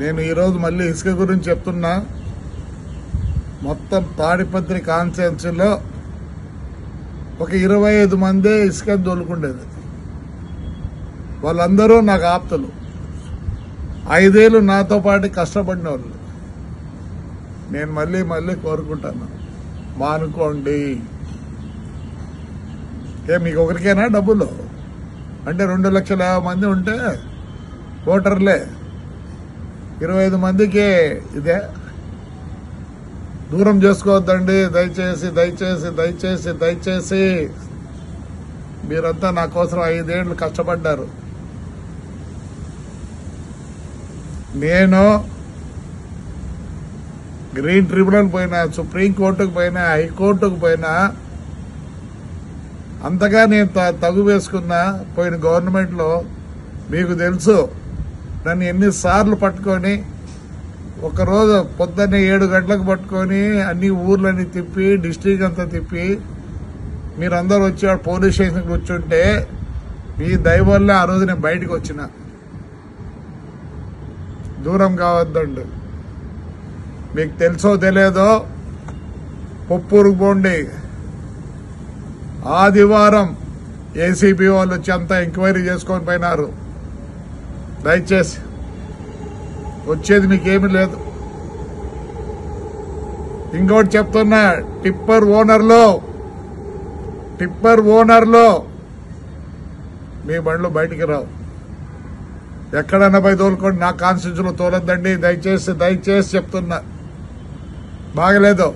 నేను ఈరోజు మళ్ళీ ఇసుక గురించి చెప్తున్నా. మొత్తం తాడిపత్రి కాన్స్టిట్యున్సీలో ఒక 25 మందే ఇసుక తోలుకుండేది. వాళ్ళందరూ నాకు ఆప్తులు, 5 ఏళ్ళు నాతో పాటు కష్టపడిన వాళ్ళు. నేను మళ్ళీ కోరుకుంటాను, మానుకోండి. మీకు ఒకరికైనా డబ్బులు అంటే 2,50,000 మంది ఉంటే ఓటర్లే, 25 మందికి ఇదే. దూరం చేసుకోవద్దండి దయచేసి దయచేసి దయచేసి దయచేసి. మీరంతా నా కోసం 5 ఏళ్ళు కష్టపడ్డారు. నేను గ్రీన్ ట్రిబ్యునల్ పోయినా, సుప్రీంకోర్టుకు పోయినా, హైకోర్టుకు పోయినా, అంతగా నేను తగు వేసుకున్నా. పోయిన గవర్నమెంట్లో మీకు తెలుసు, నన్ను ఎన్నిసార్లు పట్టుకొని, ఒకరోజు పొద్దున్నే 7 గంటలకు పట్టుకొని అన్ని ఊర్లన్నీ తిప్పి, డిస్ట్రిక్ట్ అంతా తిప్పి, మీరందరూ వచ్చి పోలీస్ స్టేషన్కి కూర్చుంటే మీ దయ వల్ల ఆ రోజు నేను బయటకు వచ్చిన. దూరం కావద్దండి. మీకు తెలుసో తెలియదో పొప్పూరుకు పోండి. ఆదివారం ఏసీబీ వాళ్ళు వచ్చి అంతా ఎంక్వైరీ చేసుకొని పోయినారు. దయచేసి వచ్చేది మీకేమీ లేదు. ఇంకోటి చెప్తున్నా, టిప్పర్ ఓనర్లో మీ బండ్లు బయటికి రావు. ఎక్కడన్నా పోయి తోలుకోండి, నా కాన్స్టిట్యూన్సీలో తోలొద్దండి దయచేసి చెప్తున్నా. బాగలేదు.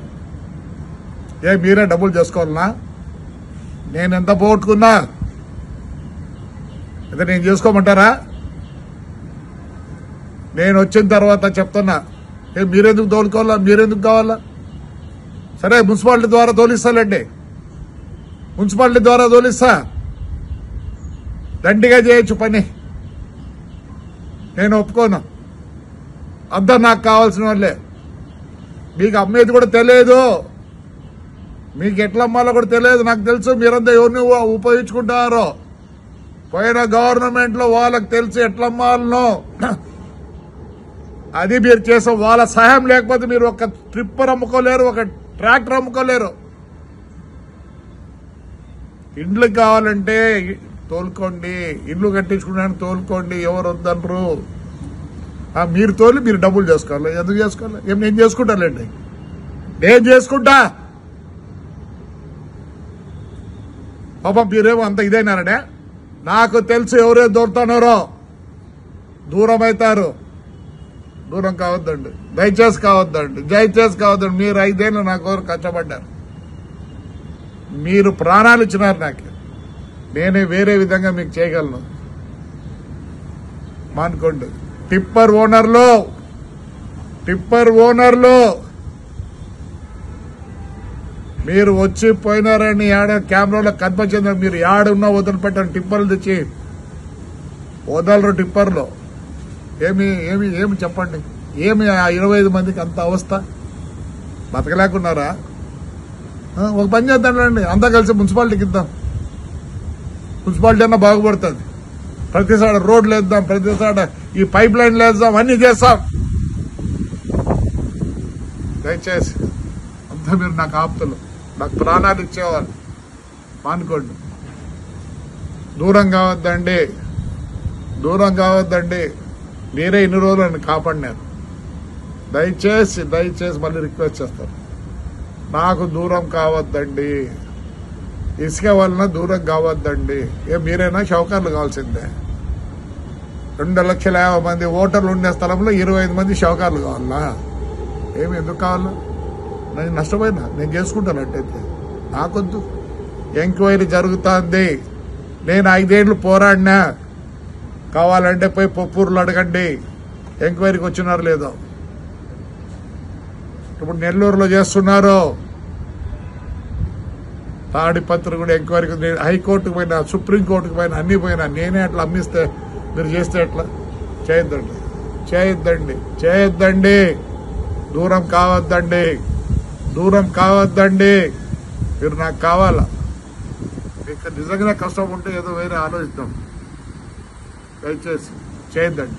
మీరే డబ్బులు చేసుకోవాలనా? నేను ఎంత పోగొట్టుకున్నా అయితే నేను చేసుకోమంటారా? నేను వచ్చిన తర్వాత చెప్తున్నా, మీరెందుకు తోలుకోవాలా, మీరెందుకు కావాలా? సరే, మున్సిపాలిటీ ద్వారా తోలిస్తాలండి, మున్సిపాలిటీ ద్వారా తోలిస్తా. దండిగా చేయొచ్చు పని, నేను ఒప్పుకోను. అంతా నాకు కావాల్సిన వాళ్ళే. మీకు అమ్మేది కూడా తెలియదు, మీకు ఎట్లా అమ్మాలో కూడా తెలియదు. నాకు తెలుసు మీరంతా ఎవరిని ఉపయోగించుకుంటారో. పోయిన గవర్నమెంట్ లో వాళ్ళకి తెలుసు ఎట్లా అమ్మాలనో. అది మీరు చేసే వాళ్ళ సహాయం లేకపోతే మీరు ఒక ట్రిప్పర్ అమ్ముకోలేరు, ఒక ట్రాక్టర్ అమ్ముకోలేరు. ఇండ్లు కావాలంటే తోలుకోండి, ఇల్లు కట్టించుకోవడానికి తోలుకోండి, ఎవరు వద్దనరు. మీరు తోలి మీరు డబ్బులు చేసుకోవాలి. ఎందుకు చేసుకోవాలి? నేను చేసుకుంటానండి, నేను చేసుకుంటా. పాపం మీరేమో అంత ఇదైనారనే. నాకు తెలుసు ఎవరే దొరుకుతున్నారో. దూరం అవుతారు. దూరం కావద్దండి, దయచేసి కావద్దండి. మీరు 5 ఏళ్ళు నా కోరు కష్టపడ్డారు, మీరు ప్రాణాలు ఇచ్చినారు నాకు. నేనే వేరే విధంగా మీకు చేయగలను. మానుకోండి. టిప్పర్ ఓనర్లు మీరు వచ్చి పోయినారని ఆడ కెమెరాలో కనిపించింది. మీరు ఆడున్నా వదిలిపెట్టండి. టిప్పర్లు తెచ్చి వదలరు. టిప్పర్లో ఏమి చెప్పండి? ఏమి ఆ 25 మందికి అంత అవస్థ? బతకలేకున్నారా? ఒక పని చేద్దాండి, అంతా కలిసి మున్సిపాలిటీకి ఇద్దాం. మున్సిపాలిటీ అన్నా బాగుపడుతుంది. ప్రతిసాడ రోడ్లు వేద్దాం, ప్రతిసాడ ఈ పైప్ లైన్లు వేద్దాం, అన్ని చేస్తాం. దయచేసి అంతా మీరు నాకు ఆప్తులు, నాకు ప్రాణాలు ఇచ్చేవాళ్ళు. మానుకోండి. దూరం కావద్దండి. మీరే ఇన్ని రోజులు నన్ను కాపాడినారు. దయచేసి మళ్ళీ రిక్వెస్ట్ చేస్తాను, నాకు దూరం కావద్దండి. ఇసుక వలన దూరం కావద్దండి. మీరైనా షౌకర్లు కావాల్సిందే. 2,50,000 మంది ఓటర్లు ఉండే స్థలంలో 25 మంది షౌకర్లు కావాలా? ఎందుకు కావాలా? నేను నష్టపోయినా, నేను చేసుకుంటాను. అట్టయితే నాకొద్దు. ఎంక్వైరీ జరుగుతుంది. నేను 5 ఏళ్ళు పోరాడినా. కావాలంటే పోయి పొప్పూరులో అడగండి ఎంక్వైరీకి వచ్చినారు లేదో. ఇప్పుడు నెల్లూరులో చేస్తున్నారు. తాడిపత్రి కూడా ఎంక్వైరీకి, హైకోర్టుకు పోయినా, సుప్రీంకోర్టుకు పోయినా, అన్ని పోయినా. నేనే అట్లా అమ్మిస్తే మీరు చేస్తే ఎట్లా? చేయొద్దండి. దూరం కావద్దండి. మీరు నాకు కావాలా? మీకు నిజంగా కష్టం ఉంటే ఏదో వేరే ఆలోచిద్దాం. దయచేసి చేయొద్దండి.